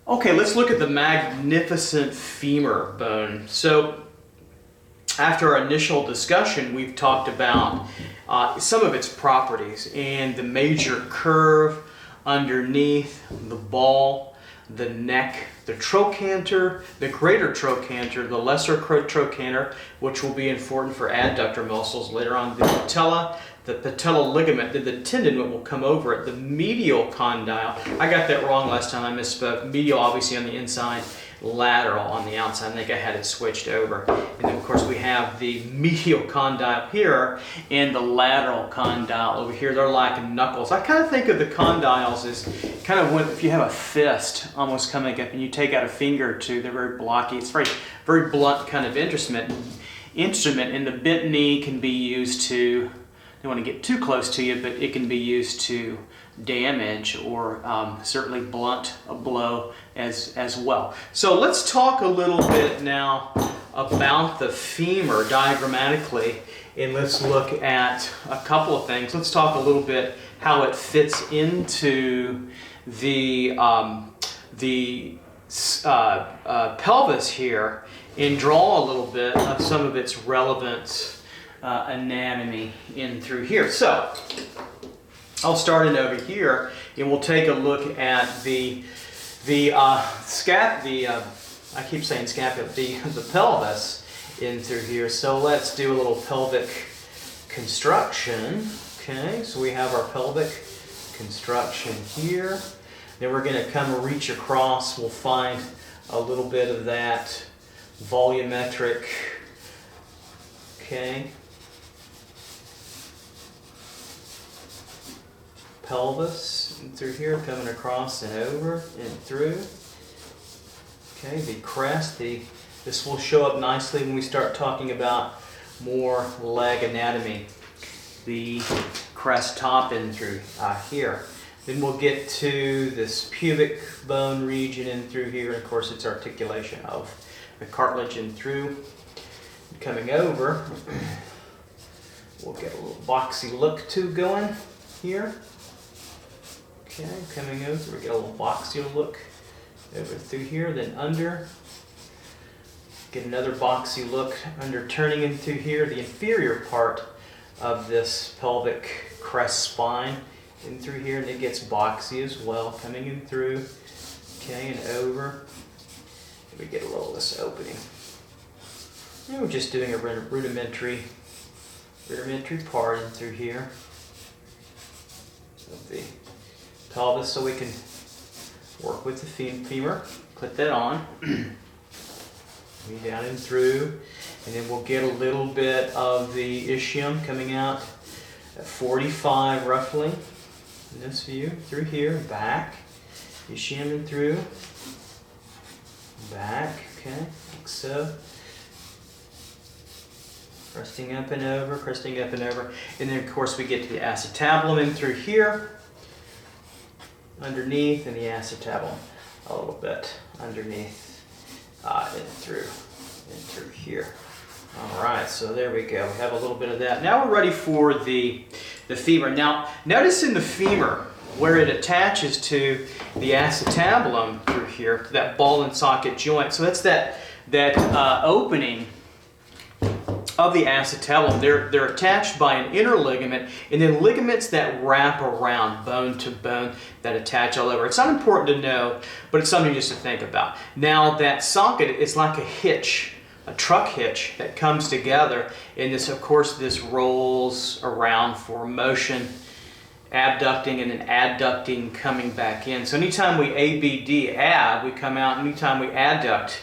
Okay, let's look at the magnificent femur bone. So after our initial discussion, we've talked about some of its properties and the major curve underneath the ball, the neck, the trochanter, the greater trochanter, the lesser trochanter, which will be important for adductor muscles later on, the patella, the patella ligament, then the tendon that will come over it, the medial condyle. I got that wrong last time, I misspoke. Medial obviously on the inside, lateral on the outside. I think I had it switched over. And then of course we have the medial condyle here and the lateral condyle over here. They're like knuckles. I kind of think of the condyles as kind of when, if you have a fist almost coming up and you take out a finger or two, they're very blocky. It's very, very blunt kind of instrument. And the bent knee can be used to, don't want to get too close to you, but it can be used to damage or certainly blunt a blow as well. So let's talk a little bit now about the femur diagrammatically, and let's look at a couple of things. Let's talk a little bit how it fits into the pelvis here, and draw a little bit of some of its relevant anatomy in through here. So I'll start it over here, and we'll take a look at the pelvis in through here. So let's do a little pelvic construction. Okay, so we have our pelvic construction here. Then we're going to come and reach across. We'll find a little bit of that volumetric, okay, pelvis and through here, coming across and over and through. Okay, the crest, this will show up nicely when we start talking about more leg anatomy. The crest top in through here. Then we'll get to this pubic bone region in through here, and of course its articulation of the cartilage in through. Coming over, we'll get a little boxy look to going here. Okay, coming over, we get a little boxy look over through here, then under. Get another boxy look under, turning in through here, the inferior part of this pelvic crest spine in through here, and it gets boxy as well, coming in through, okay, and over. We get a little of this opening. And we're just doing a rudimentary part in through here of the pelvis, so we can work with the femur. Put that on. Down and through, and then we'll get a little bit of the ischium coming out at 45 roughly in this view, through here, back, ischium and through, back, okay, like so, cresting up and over, and then of course we get to the acetabulum in through here, underneath, and the acetabulum a little bit underneath. In through here. All right, so there we go. We have a little bit of that. Now we're ready for the femur. Now, notice in the femur where it attaches to the acetabulum through here, that ball and socket joint. So that's that opening of the acetabulum. They're attached by an inner ligament, and then ligaments that wrap around bone to bone that attach all over. It's not important to know, but it's something just to think about. Now that socket is like a hitch, a truck hitch that comes together, and this, of course, this rolls around for motion, abducting and then adducting, coming back in. So anytime we ABD, add, we come out. Anytime we adduct,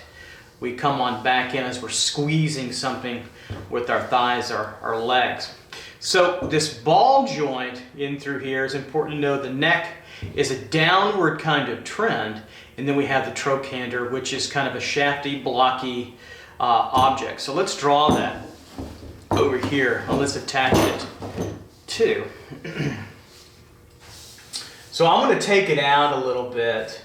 we come on back in as we're squeezing something with our thighs or our legs. So this ball joint in through here is important to know. The neck is a downward kind of trend, and then we have the trochanter, which is kind of a shafty, blocky object. So let's draw that over here, and let's attach it to. So I'm going to take it out a little bit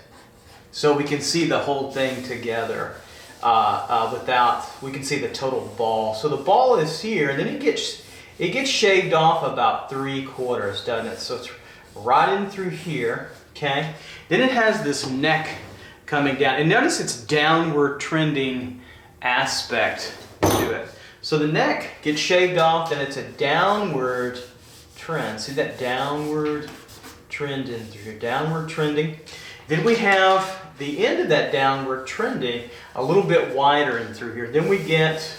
so we can see the whole thing together. We can see the total ball. So the ball is here, and then it gets shaved off about 3/4, doesn't it? So it's right in through here, okay? Then it has this neck coming down. And notice it's downward trending aspect to it. So the neck gets shaved off, and it's a downward trend. See that downward trend in through here, downward trending. Then we have the end of that downward trending a little bit wider in through here. Then we get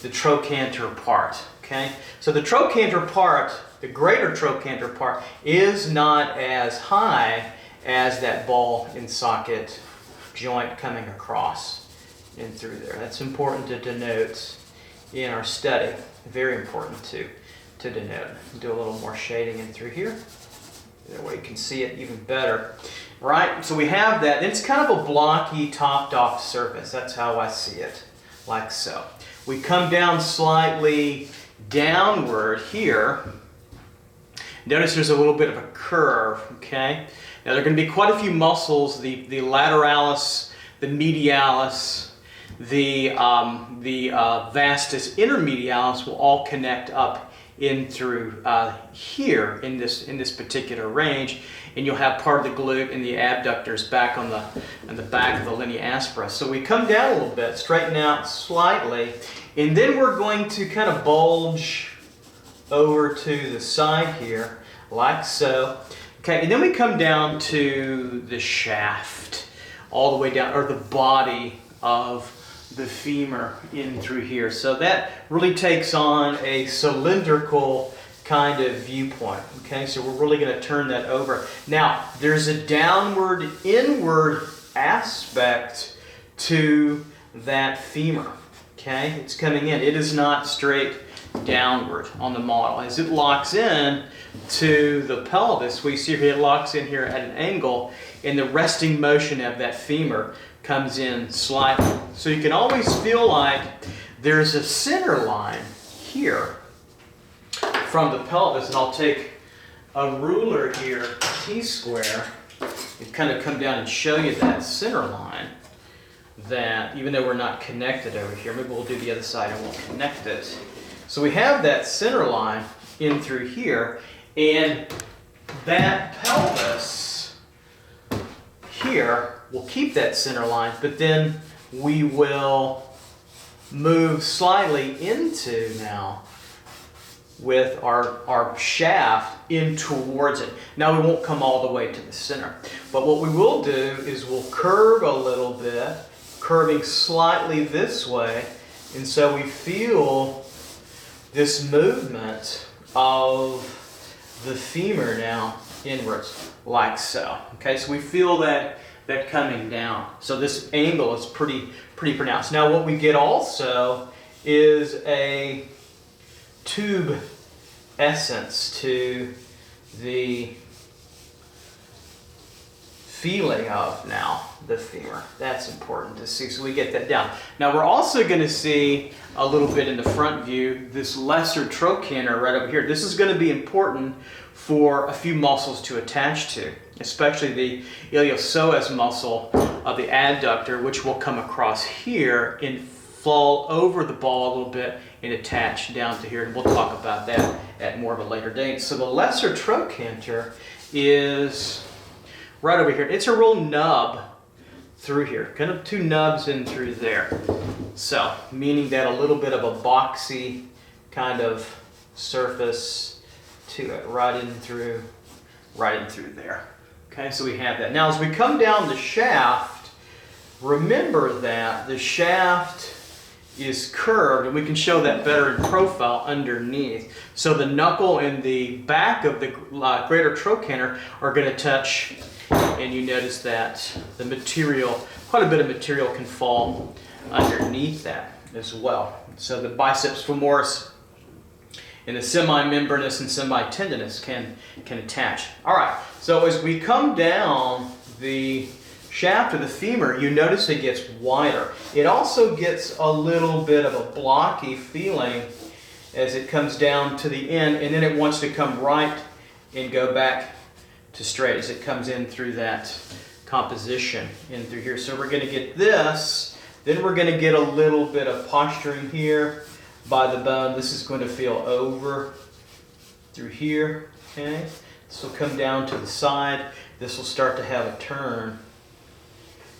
the trochanter part, okay? So the trochanter part, the greater trochanter part, is not as high as that ball and socket joint coming across in through there. That's important to denote in our study. Very important to denote. Do a little more shading in through here. That way you can see it even better. Right, so we have that. It's kind of a blocky, topped off surface. That's how I see it, like so. We come down slightly downward here. Notice there's a little bit of a curve, okay? Now there are going to be quite a few muscles, the lateralis, the medialis, the vastus intermedialis will all connect up in through here in this particular range, and you'll have part of the glute and the abductors back on the back of the linea aspera. So we come down a little bit, straighten out slightly, and then we're going to kind of bulge over to the side here, like so. Okay, and then we come down to the shaft, all the way down, or the body of the femur in through here. So that really takes on a cylindrical kind of viewpoint. Okay, so we're really going to turn that over. Now, there's a downward, inward aspect to that femur. Okay, it's coming in. It is not straight downward on the model. As it locks in to the pelvis, we see here it locks in here at an angle, and the resting motion of that femur comes in slightly. So you can always feel like there's a center line here from the pelvis, and I'll take a ruler here, T-square, and kind of come down and show you that center line, that even though we're not connected over here, maybe we'll do the other side and we'll connect it. So we have that center line in through here, and that pelvis here will keep that center line, but then we will move slightly into now with our shaft in towards it. Now we won't come all the way to the center, but what we will do is we'll curve a little bit, curving slightly this way, and so we feel this movement of the femur now inwards, like so. Okay, so we feel that coming down. So this angle is pretty pronounced. Now what we get also is a tube essence to the feeling of now the femur. That's important to see, so we get that down. Now we're also going to see a little bit in the front view this lesser trochanter right over here. This is going to be important for a few muscles to attach to, especially the iliopsoas muscle of the adductor, which will come across here and fall over the ball a little bit and attach down to here, and we'll talk about that at more of a later date. So the lesser trochanter is right over here. It's a real nub through here, kind of two nubs in through there. So, meaning that a little bit of a boxy kind of surface to it, right in through there. Okay, so we have that. Now as we come down the shaft, remember that the shaft is curved, and we can show that better in profile underneath. So the knuckle and the back of the greater trochanter are going to touch, and you notice that the material, quite a bit of material can fall underneath that as well. So the biceps femoris and the semi-membranous and semi-tendinous can attach. All right, so as we come down the shaft of the femur, you notice it gets wider. It also gets a little bit of a blocky feeling as it comes down to the end, and then it wants to come right and go back to straight as it comes in through that composition in through here. So we're going to get this, then we're going to get a little bit of posturing here by the bone. This is going to feel over through here, okay? This will come down to the side. This will start to have a turn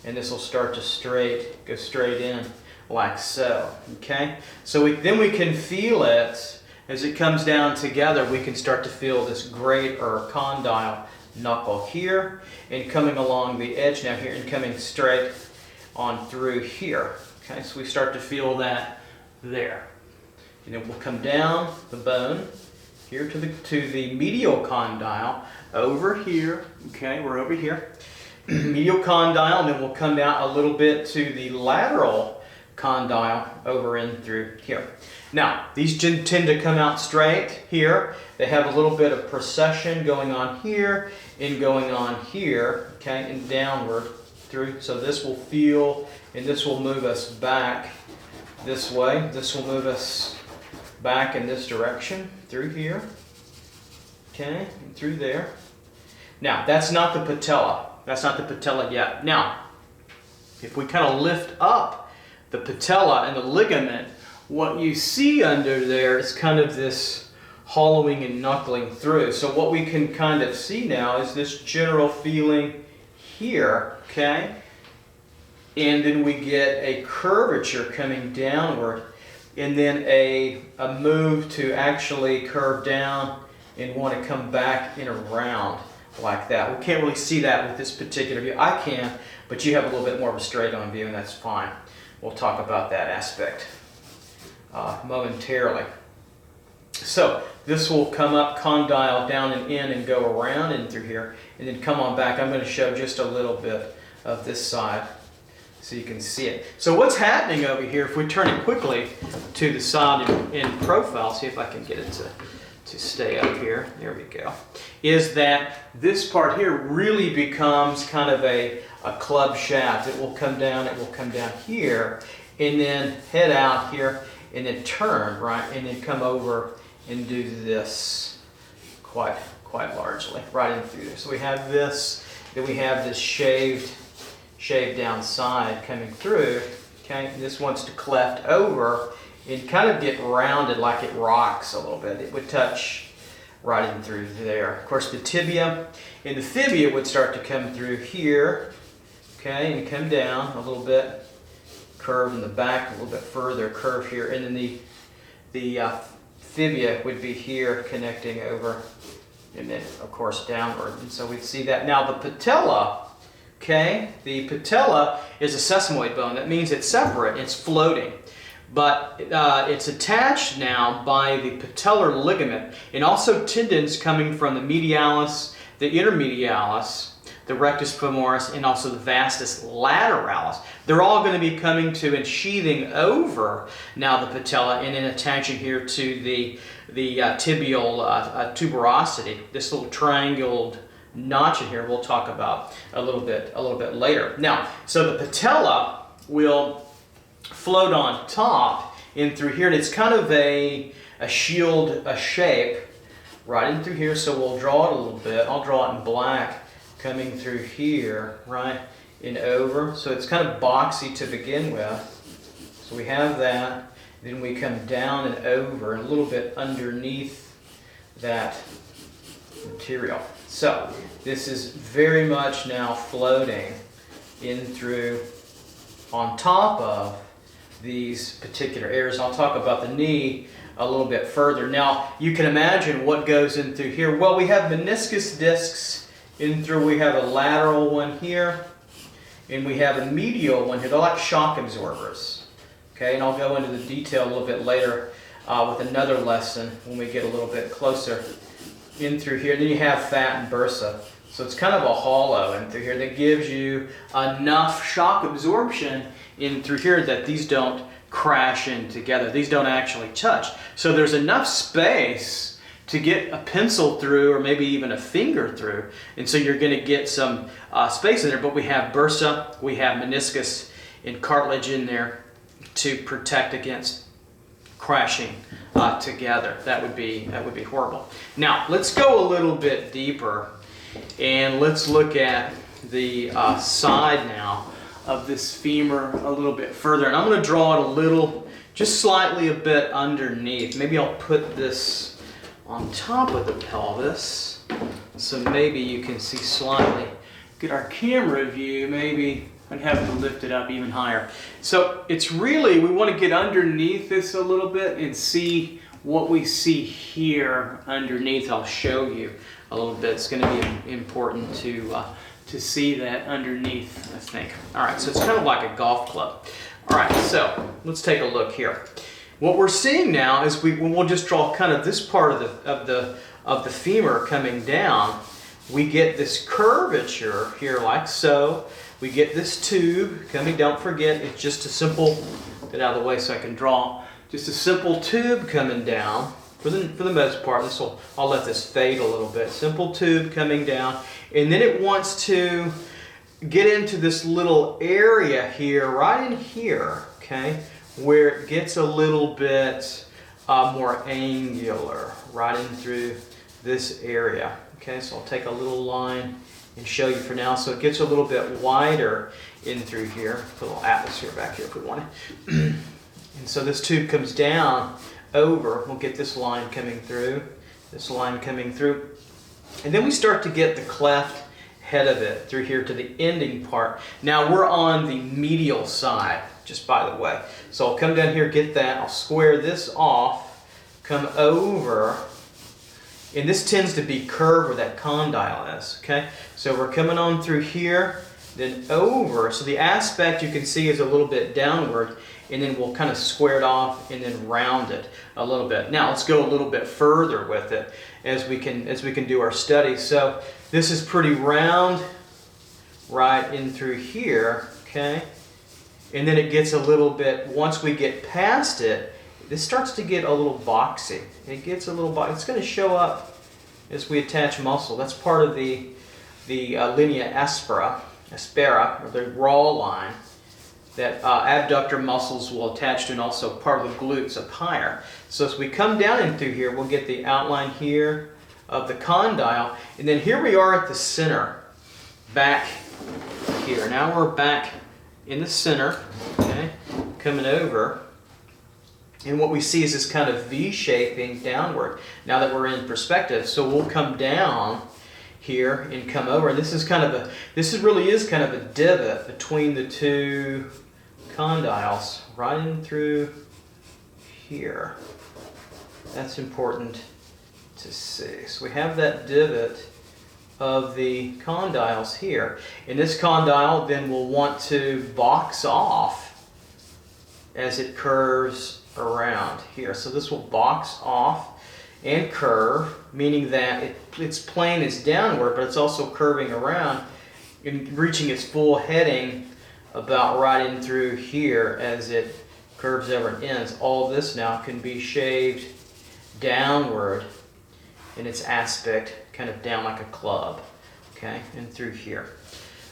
and this will start to go straight in like so. Okay, so then we can feel it as it comes down together. We can start to feel this great or condyle knuckle here, and coming along the edge now here, and coming straight on through here. Okay, so we start to feel that there, and then we'll come down the bone here to the medial condyle over here. Okay, we're over here, medial condyle, and then we'll come down a little bit to the lateral condyle over in through here. Now, these tend to come out straight here. They have a little bit of procession going on here and going on here, okay, and downward through. So this will feel, and this will move us back this way. This will move us back in this direction through here, okay, and through there. Now, that's not the patella. That's not the patella yet. Now, if we kind of lift up the patella and the ligament, what you see under there is kind of this hollowing and knuckling through. So what we can kind of see now is this general feeling here, okay? And then we get a curvature coming downward, and then a move to actually curve down and want to come back and around like that. We can't really see that with this particular view. I can, but you have a little bit more of a straight on view, and that's fine. We'll talk about that aspect momentarily. So this will come up, condyle down and in, and go around and through here, and then come on back. I'm going to show just a little bit of this side so you can see it. So what's happening over here, if we turn it quickly to the side in profile, see if I can get it to stay up here, there we go, is that this part here really becomes kind of a club shaft. It will come down here, and then head out here, and then turn, right, and then come over and do this quite largely, right in through there. So we have this, then we have this shaved down side coming through, okay, and this wants to cleft over and kind of get rounded like it rocks a little bit. It would touch right in through there. Of course, the tibia and the fibia would start to come through here, okay, and come down a little bit, curve in the back a little bit further, curve here, and then the fibia would be here connecting over, and then of course downward. And so we'd see that. Now the patella, okay, the patella is a sesamoid bone. That means it's separate, it's floating. But it's attached now by the patellar ligament, and also tendons coming from the medialis, the intermedialis, the rectus femoris, and also the vastus lateralis. They're all going to be coming to and sheathing over now the patella, and then attaching here to the tibial tuberosity. This little triangled notch in here we'll talk about a little bit later. Now, so the patella will float on top in through here, and it's kind of a shield, a shape right in through here. So we'll draw it a little bit. I'll draw it in black, coming through here, right, and over. So it's kind of boxy to begin with. So we have that. Then we come down and over, and a little bit underneath that material. So this is very much now floating in through on top of these particular areas. I'll talk about the knee a little bit further. Now, you can imagine what goes in through here. Well, we have meniscus discs in through. We have a lateral one here, and we have a medial one here. They're like shock absorbers. Okay, and I'll go into the detail a little bit later with another lesson when we get a little bit closer in through here. Then you have fat and bursa. So it's kind of a hollow in through here that gives you enough shock absorption in through here that these don't crash in together. These don't actually touch. So there's enough space to get a pencil through, or maybe even a finger through. And so you're going to get some space in there. But we have bursa, we have meniscus and cartilage in there to protect against crashing together. That would be horrible. Now let's go a little bit deeper, and let's look at the side now of this femur a little bit further. And I'm going to draw it a little, just slightly a bit underneath. Maybe I'll put this on top of the pelvis, so maybe you can see slightly. Get our camera view, maybe I'm going to have to lift it up even higher. So it's really, we want to get underneath this a little bit and see what we see here underneath. I'll show you a little bit. It's going to be important to see that underneath, I think. All right, so it's kind of like a golf club. All right, so let's take a look here. What we're seeing now is we'll just draw kind of this part of the femur coming down. We get this curvature here like so. We get this tube coming, don't forget, it's just a simple, get out of the way so I can draw, just a simple tube coming down for the most part. I'll let this fade a little bit. Simple tube coming down, and then it wants to get into this little area here, right in here, okay, where it gets a little bit more angular, right in through this area. Okay, so I'll take a little line and show you for now. So it gets a little bit wider in through here. Put a little atmosphere back here if we want it. And so this tube comes down over. We'll get this line coming through, this line coming through. And then we start to get the cleft head of it through here to the ending part. Now we're on the medial side, just by the way. So I'll come down here, get that. I'll square this off, come over. And this tends to be curved where that condyle is, okay? So we're coming on through here, then over. So the aspect you can see is a little bit downward, and then we'll kind of square it off and then round it a little bit. Now let's go a little bit further with it as we can do our study. So this is pretty round right in through here, okay? And then it gets a little bit, once we get past it, this starts to get a little boxy. It gets a little boxy. It's going to show up as we attach muscle. That's part of the linea aspera, or the raw line that abductor muscles will attach to, and also part of the glutes up higher. So as we come down in through here, we'll get the outline here of the condyle, and then here we are at the center, back here. Now we're back in the center, okay, coming over. And what we see is this kind of V-shaping downward now that we're in perspective. So we'll come down here and come over. This really is kind of a divot between the two condyles, right in through here. That's important to see. So we have that divot of the condyles here. And this condyle then will want to box off as it curves around here. So this will box off and curve, meaning that its plane is downward, but it's also curving around and reaching its full heading about right in through here as it curves over and ends. All this now can be shaved downward in its aspect, kind of down like a club, okay, and through here.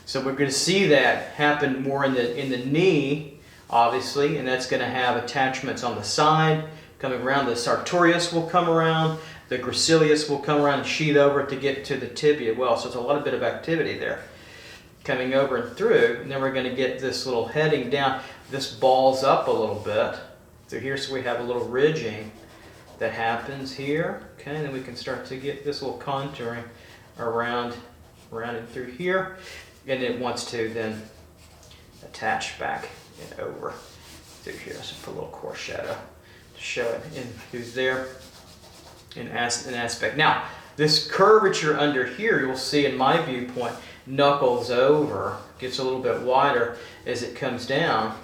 So we're going to see that happen more in the knee, obviously, and that's going to have attachments on the side coming around. The sartorius will come around, the gracilis will come around and sheet over to get to the tibia. Well, so it's a bit of activity there coming over and through. And then we're going to get this little heading down. This balls up a little bit through here, so we have a little ridging that happens here. Okay, and then we can start to get this little contouring around and through here, and it wants to then attach back and over through here. So put a little coarse shadow to show it in who's there in an aspect. Now, this curvature under here, you'll see in my viewpoint, knuckles over, gets a little bit wider as it comes down.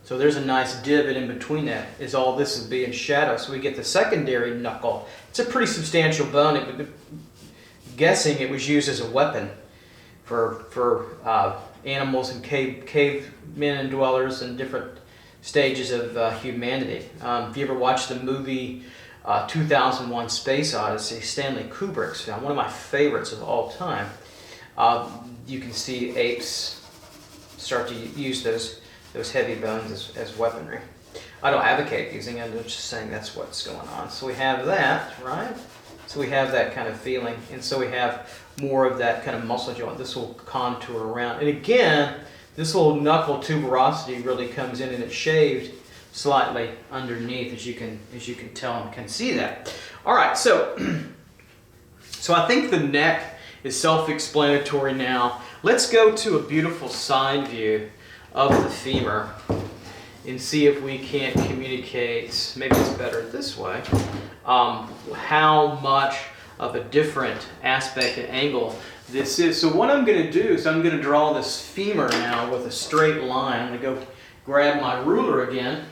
So there's a nice divot in between that, is all this is being shadow. So we get the secondary knuckle. It's a pretty substantial bone. Guessing it was used as a weapon for animals and cavemen and dwellers in different stages of humanity. If you ever watched the movie 2001 Space Odyssey, Stanley Kubrick's film, one of my favorites of all time, you can see apes start to use those heavy bones as weaponry. I don't advocate using it, I'm just saying that's what's going on. So we have that, right? So we have that kind of feeling, and so we have more of that kind of muscle joint. This will contour around. And again, this little knuckle tuberosity really comes in, and it's shaved slightly underneath, as you can tell and can see that. All right, so I think the neck is self-explanatory now. Let's go to a beautiful side view of the femur and see if we can't communicate, maybe it's better this way, how much of a different aspect and angle this is. So what I'm going to do is I'm going to draw this femur now with a straight line. I'm going to go grab my ruler again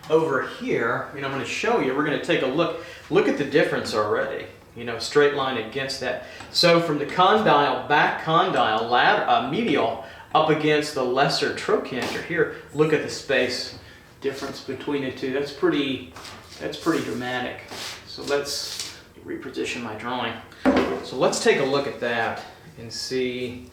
over here, and I'm going to show you. We're going to take a look at the difference already. You know, straight line against that. So from the condyle, back condyle, medial, up against the lesser trochanter here, look at the space difference between the two. That's pretty dramatic. So let's reposition my drawing. So let's take a look at that and see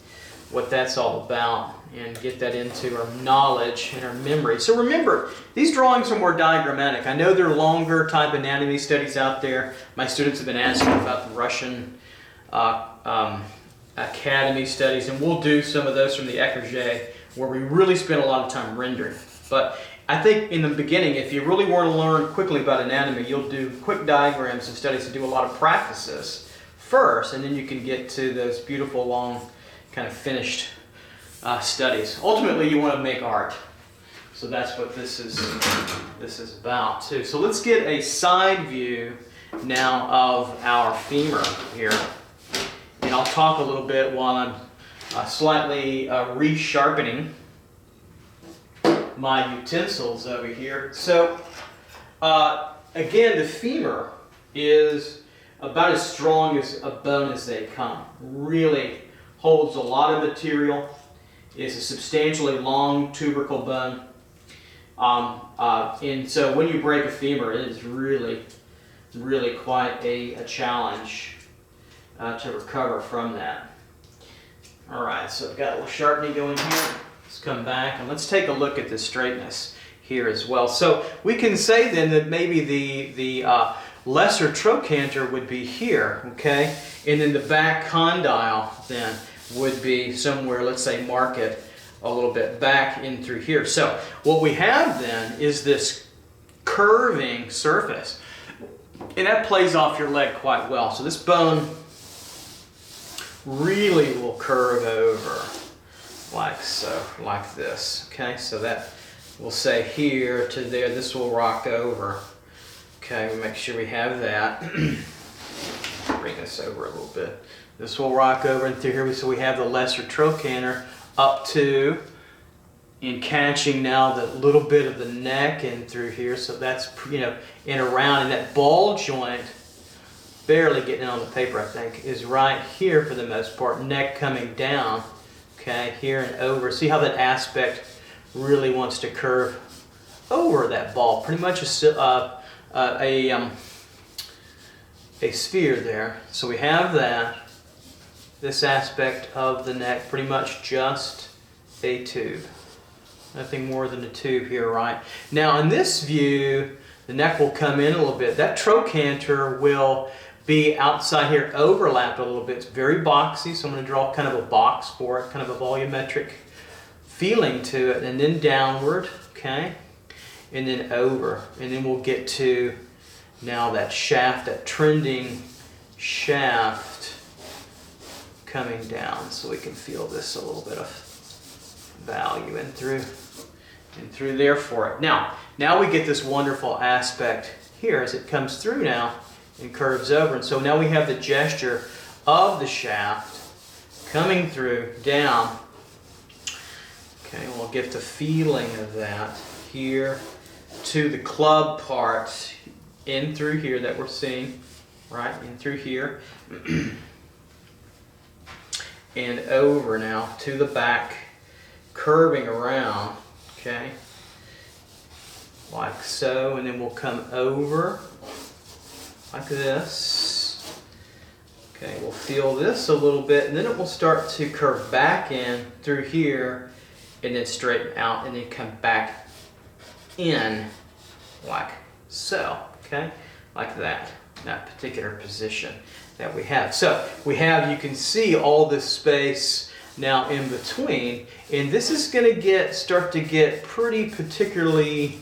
what that's all about and get that into our knowledge and our memory. So remember, these drawings are more diagrammatic. I know there are longer type anatomy studies out there. My students have been asking about the Russian Academy studies, and we'll do some of those from the Eckerje, where we really spend a lot of time rendering. But I think in the beginning, if you really want to learn quickly about anatomy, you'll do quick diagrams and studies and do a lot of practices first, and then you can get to those beautiful, long, kind of finished studies. Ultimately, you want to make art. So that's what this is about too. So let's get a side view now of our femur here. And I'll talk a little bit while I'm slightly resharpening my utensils over here. So again, the femur is about as strong as a bone as they come. Really holds a lot of material. Is a substantially long tubercle bone. And so when you break a femur, it is really quite a challenge to recover from that. All right, so I've got a little sharpening going here. Let's come back and let's take a look at the straightness here as well. So we can say then that maybe the lesser trochanter would be here, okay? And then the back condyle then would be somewhere, let's say, mark it a little bit back in through here. So what we have then is this curving surface, and that plays off your leg quite well. So this bone really will curve over like so, like this. Okay, so that we'll say here to there, this will rock over. Okay, we make sure we have that. Bring this over a little bit. This will rock over and through here, so we have the lesser trochanter up to and catching now the little bit of the neck and through here. So that's, you know, in around, and that ball joint, barely getting on the paper, I think, is right here for the most part. Neck coming down, okay, here and over. See how that aspect really wants to curve over that ball. Pretty much a sphere there. So we have that. This aspect of the neck, pretty much just a tube. Nothing more than a tube here, right? Now in this view, the neck will come in a little bit. That trochanter will be outside here, overlapped a little bit. It's very boxy, so I'm going to draw kind of a box for it, kind of a volumetric feeling to it, and then downward, okay? And then over. And then we'll get to now that shaft, that trending shaft coming down, so we can feel this a little bit of value in through there for it. Now we get this wonderful aspect here as it comes through now and curves over. And so now we have the gesture of the shaft coming through down. Okay, we'll get the feeling of that here to the club part in through here that we're seeing, right, in through here. And over now to the back, curving around, okay, like so, and then we'll come over like this. Okay, we'll feel this a little bit, and then it will start to curve back in through here, and then straighten out, and then come back in like so, okay, like that particular position that we have. So we have, you can see all this space now in between, and this is going to start to get pretty particularly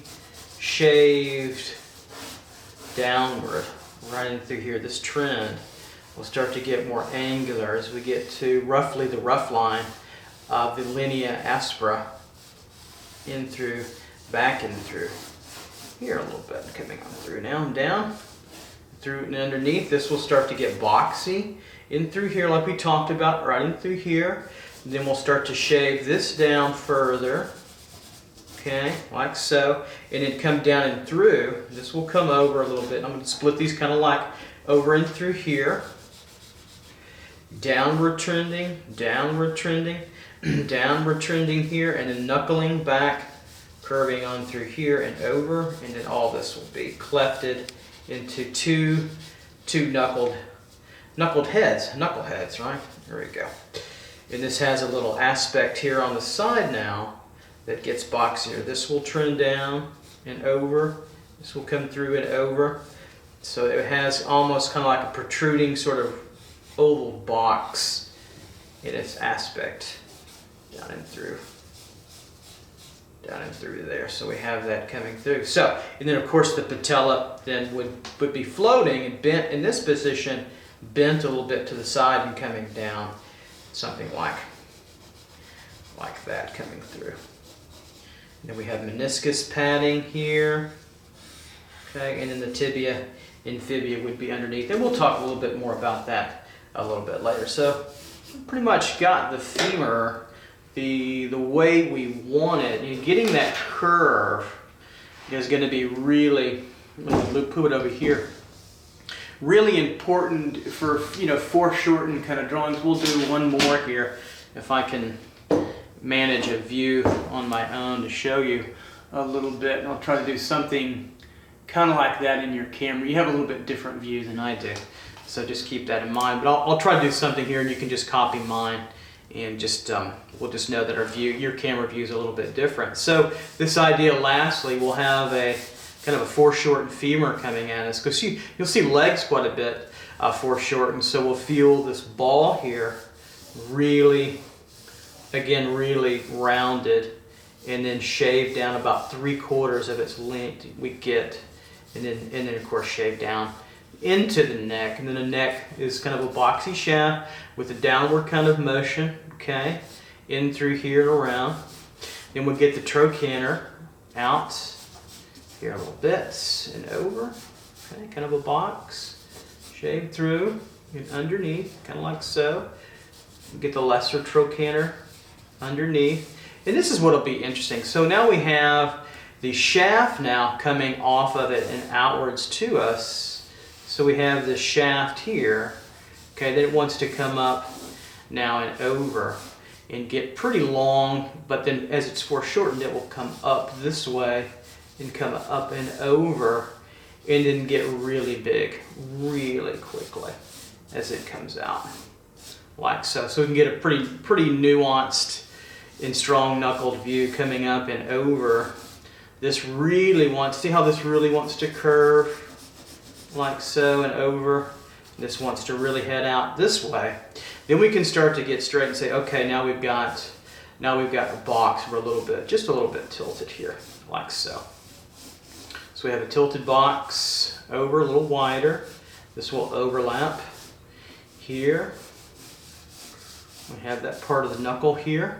shaved downward right in through here, this trend will start to get more angular as we get to roughly the rough line of the linea aspera in through, back in through here a little bit, coming on through now and down, through and underneath. This will start to get boxy in through here like we talked about, right in through here. And then we'll start to shave this down further, okay, like so, and then come down and through. This will come over a little bit. I'm going to split these kind of like over and through here. Downward trending, downward trending, downward trending here, and then knuckling back, curving on through here and over, and then all this will be clefted into two knuckle heads, right? There we go. And this has a little aspect here on the side now that gets boxier. This will trend down and over. This will come through and over. So it has almost kind of like a protruding sort of oval box in its aspect down and through there. So we have that coming through. So, and then of course the patella then would be floating and bent in this position, bent a little bit to the side and coming down, something like that coming through. And then we have meniscus padding here, okay, and then the tibia and fibia would be underneath. And we'll talk a little bit more about that a little bit later. So pretty much got the femur the way we want it. And getting that curve is going to be really, let me put it over here, really important for, foreshortened kind of drawings. We'll do one more here if I can manage a view on my own to show you a little bit, and I'll try to do something kind of like that in your camera. You have a little bit different view than I do, so just keep that in mind. But I'll try to do something here, and you can just copy mine, and just we'll just know that your camera view is a little bit different. So this idea, lastly, we'll have a kind of a foreshortened femur coming at us, because you'll see legs quite a bit foreshortened. So we'll feel this ball here really, again, really rounded, and then shaved down about 3/4 of its length we get, and then of course shave down into the neck. And then the neck is kind of a boxy shaft with a downward kind of motion, okay, in through here and around. Then we'll get the trochanter out here a little bit and over, okay, kind of a box, shaved through and underneath, kind of like so. Get the lesser trochanter underneath. And this is what will be interesting. So now we have the shaft now coming off of it and outwards to us. So we have the shaft here, okay, then it wants to come up now and over and get pretty long, but then as it's foreshortened, it will come up this way and come up and over, and then get really big really quickly as it comes out, like so. So we can get a pretty nuanced and strong knuckled view coming up and over. This really wants, see how this really wants to curve like so and over. This wants to really head out this way. Then we can start to get straight and say, okay, now we've got a box. We're just a little bit tilted here, like so. So we have a tilted box over, a little wider. This will overlap here. We have that part of the knuckle here,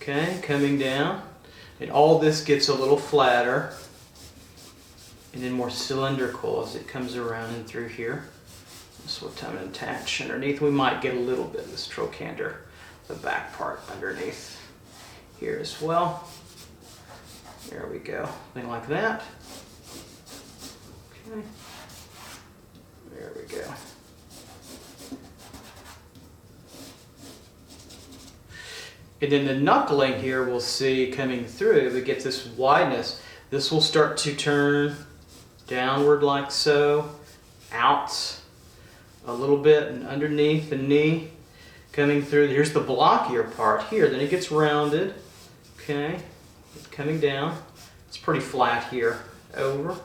okay, coming down. And all this gets a little flatter and then more cylindrical as it comes around and through here. This will come and attach underneath. We might get a little bit of this trochanter, the back part underneath here as well. There we go, something like that. Okay, there we go. And then the knuckling here we'll see coming through, we get this wideness. This will start to turn downward like so, out a little bit and underneath the knee, coming through. Here's the blockier part here. Then it gets rounded, okay, coming down. It's pretty flat here, over.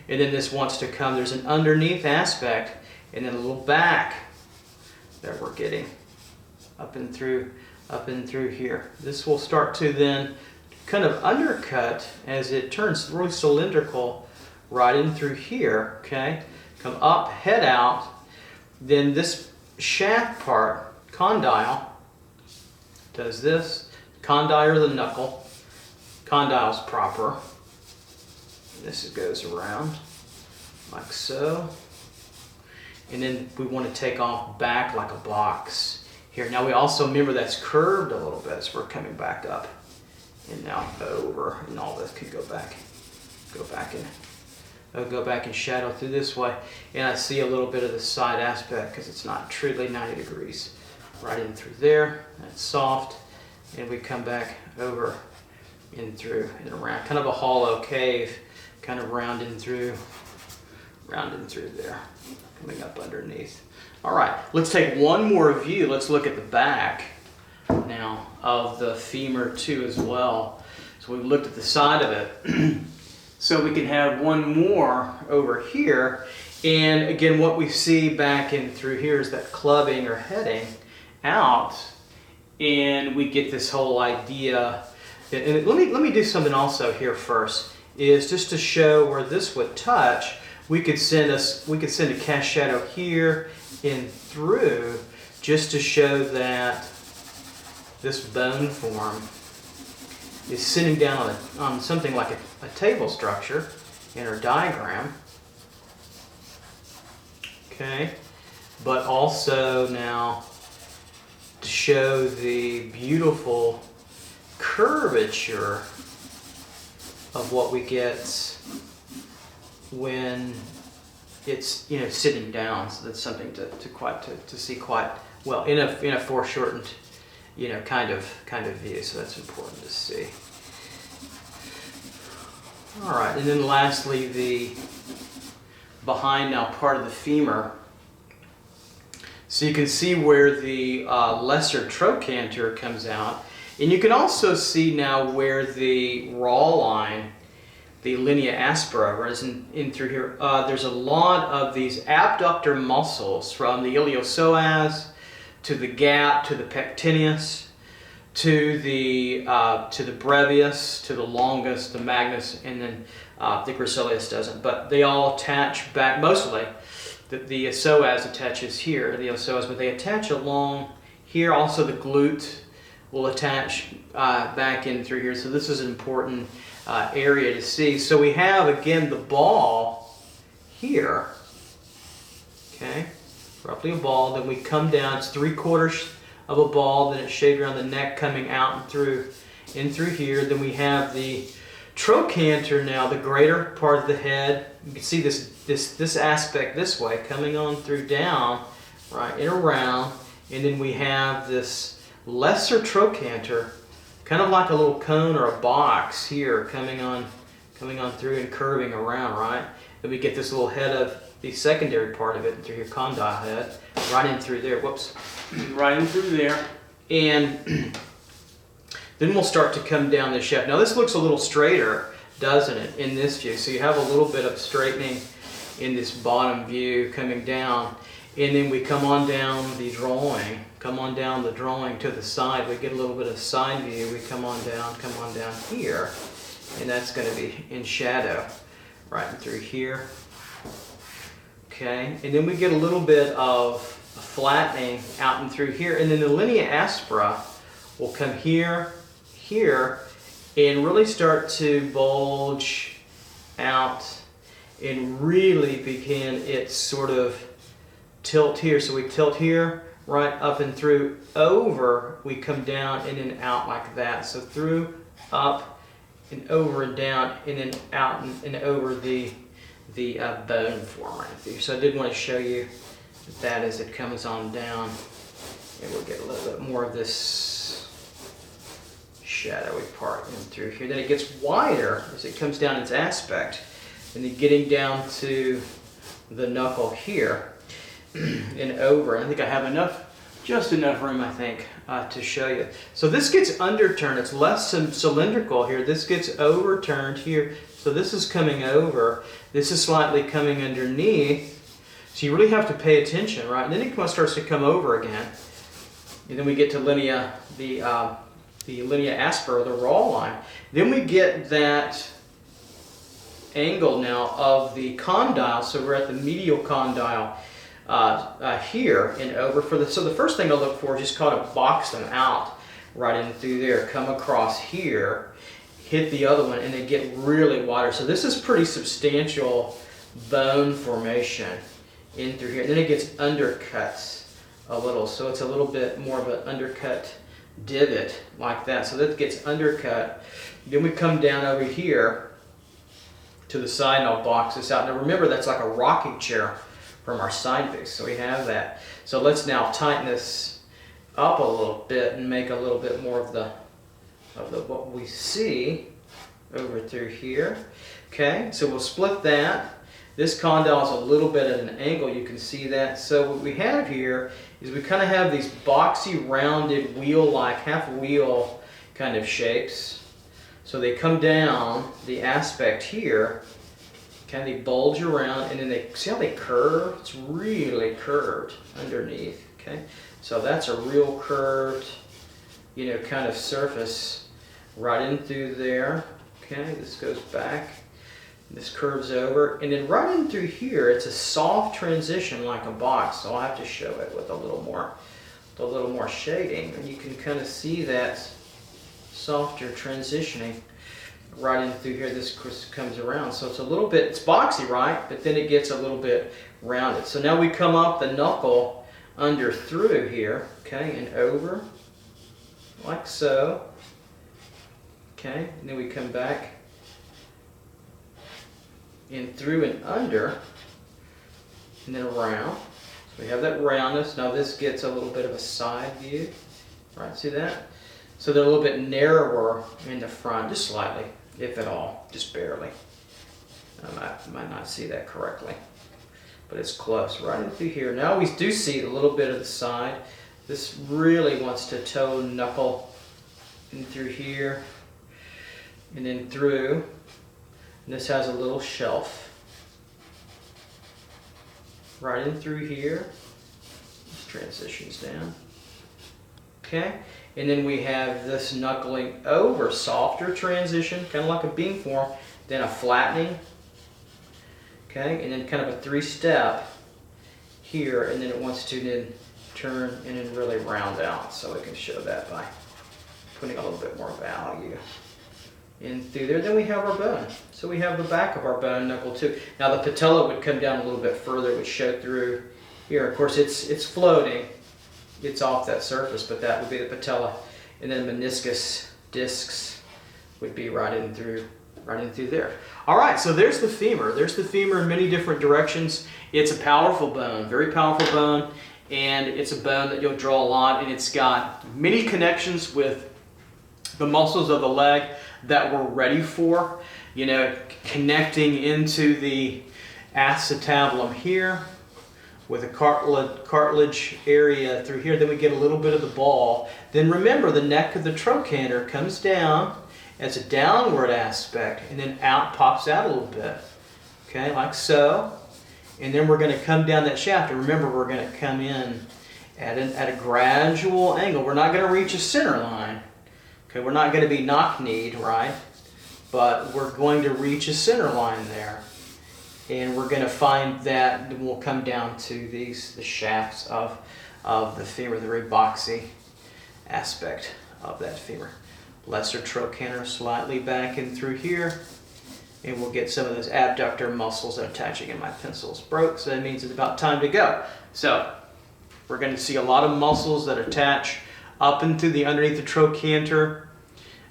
And then this wants to come, there's an underneath aspect, and then a little back that we're getting up and through here. This will start to then kind of undercut as it turns really cylindrical right in through here, okay? Come up, head out. Then this shaft part, condyle, does this. Condyle or the knuckle. Condyle's proper. This goes around like so. And then we want to take off back like a box here. Now we also remember that's curved a little bit, so we're coming back up and now over, and all this can go back and shadow through this way. And I see a little bit of the side aspect because it's not truly 90 degrees. Right in through there, that's soft, and we come back over in through and around, kind of a hollow cave, kind of rounding through there, coming up underneath. All right, let's take one more view. Let's look at the back now of the femur too as well. So we've looked at the side of it. So we can have one more over here. And again, what we see back in through here is that clubbing or heading out, and we get this whole idea. And let me do something also here first, is just to show where this would touch. We could send a cast shadow here and through, just to show that this bone form is sitting down on something like a table structure in our diagram. Okay, but also now to show the beautiful curvature of what we get when it's sitting down. So that's something to see quite well in a foreshortened kind of view. So that's important to see. All right, and then lastly, the behind now part of the femur. So you can see where the lesser trochanter comes out, and you can also see now where the raw line, the linea aspera, runs in through here. There's a lot of these abductor muscles from the iliopsoas to the gap to the pectineus to the brevius to the longus, the magnus, and then the gracilis doesn't, but they all attach back mostly. The psoas attaches here, the psoas, but they attach along here. Also the glute will attach back in through here. So this is an important area to see. So we have, again, the ball here, okay, roughly a ball. Then we come down, it's 3/4 of a ball, then it's shaped around the neck coming out and through here. Then we have the trochanter now, the greater part of the head. You can see this aspect this way, coming on through down, right, and around. And then we have this lesser trochanter, kind of like a little cone or a box here, coming on through and curving around, right? Then we get this little head of the secondary part of it through your condyle head, right in through there, whoops, right in through there. And then we'll start to come down the shaft. Now this looks a little straighter, doesn't it, in this view? So you have a little bit of straightening in this bottom view coming down. And then we come on down the drawing to the side. We get a little bit of side view. We come on down here. And that's going to be in shadow, right through here. Okay, and then we get a little bit of a flattening out and through here. And then the linea aspera will come here, and really start to bulge out and really begin its sort of tilt here. So we tilt here, right up and through, over, we come down and then out like that. So through, up, and over and down, and then out and over the bone form right through. So I did want to show you that as it comes on down, and we'll get a little bit more of this shadowy part in through here. Then it gets wider as it comes down its aspect, and then getting down to the knuckle here and over. And I think I have just enough room, I think, to show you. So this gets underturned. It's less cylindrical here. This gets overturned here. So this is coming over. This is slightly coming underneath. So you really have to pay attention, right? And then it starts to come over again. And then we get to linea, the linea aspera, the raw line. Then we get that angle now of the condyle. So we're at the medial condyle here and over for the. So the first thing I'll look for is just kind of box them out right in through there. Come across here, hit the other one, and they get really wider. So this is pretty substantial bone formation in through here. And then it gets undercuts a little, so it's a little bit more of an undercut divot like that. So that gets undercut. Then we come down over here to the side, and I'll box this out. Now remember, that's like a rocking chair from our side view, so we have that. So let's now tighten this up a little bit and make a little bit more of the what we see over through here. Okay, so we'll split that. This condyle is a little bit at an angle, you can see that. So what we have here is we kind of have these boxy, rounded, wheel-like, half wheel kind of shapes. So they come down the aspect here, kind of bulge around, and then they, see how they curve? It's really curved underneath, okay? So that's a real curved, you know, kind of surface right in through there. Okay, this goes back, this curves over, and then right in through here, it's a soft transition like a box. So I'll have to show it with a little more shading, and you can kind of see that softer transitioning right in through here. This comes around, so it's a little bit, it's boxy, right? But then it gets a little bit rounded. So now we come up the knuckle under through here, okay, and over, like so. Okay, and then we come back in through and under, and then around. So we have that roundness. Now this gets a little bit of a side view, right? See that? So they're a little bit narrower in the front, just slightly, if at all, just barely. I might not see that correctly, but it's close, right in through here. Now we do see a little bit of the side. This really wants to toe knuckle in through here, and then through. And this has a little shelf right in through here. This transitions down. Okay, and then we have this knuckling over, softer transition, kind of like a beam form, then a flattening. Okay, and then kind of a three-step here, and then it wants to then turn and then really round out. So we can show that by putting a little bit more value in through there. Then we have our bone. So we have the back of our bone knuckle too. Now the patella would come down a little bit further, it would show through here. Of course it's floating, it's off that surface, but that would be the patella. And then meniscus discs would be right in through there. All right, so there's the femur. There's the femur in many different directions. It's a powerful bone, very powerful bone, and it's a bone that you'll draw a lot, and it's got many connections with the muscles of the leg that we're ready for, you know, connecting into the acetabulum here with a cartilage area through here. Then we get a little bit of the ball. Then remember, the neck of the trochanter comes down as a downward aspect, and then out, pops out a little bit, okay, like so. And then we're going to come down that shaft, and remember, we're going to come in at a gradual angle. We're not going to reach a center line. Okay, we're not going to be knock-kneed, right? But we're going to reach a center line there. And we're going to find that we'll come down to the shafts of the femur, the very boxy aspect of that femur. Lesser trochanter slightly back in through here. And we'll get some of those abductor muscles that are attaching, and my pencil's broke, so that means it's about time to go. So we're going to see a lot of muscles that attach up into the underneath the trochanter,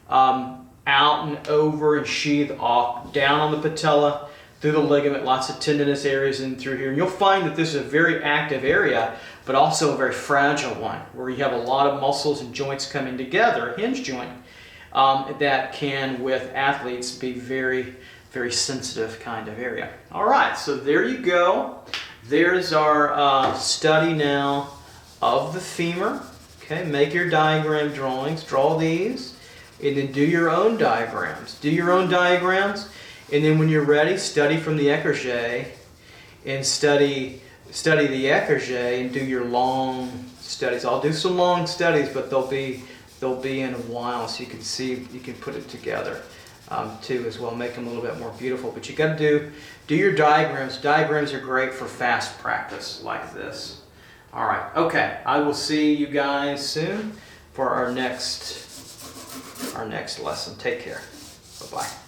out and over and sheath off, down on the patella, through the ligament, lots of tendinous areas in through here. And you'll find that this is a very active area, but also a very fragile one, where you have a lot of muscles and joints coming together, a hinge joint, that can, with athletes, be very, very sensitive kind of area. All right, so there you go. There's our study now of the femur. Okay, make your diagram drawings, draw these, and then do your own diagrams. Do your own diagrams, and then when you're ready, study from the Eckerget, and study the Eckerget, and do your long studies. I'll do some long studies, but they'll be in a while, so you can see, you can put it together too as well, make them a little bit more beautiful. But you got to do your diagrams. Diagrams are great for fast practice like this. All right, okay. I will see you guys soon for our next lesson. Take care. Bye-bye.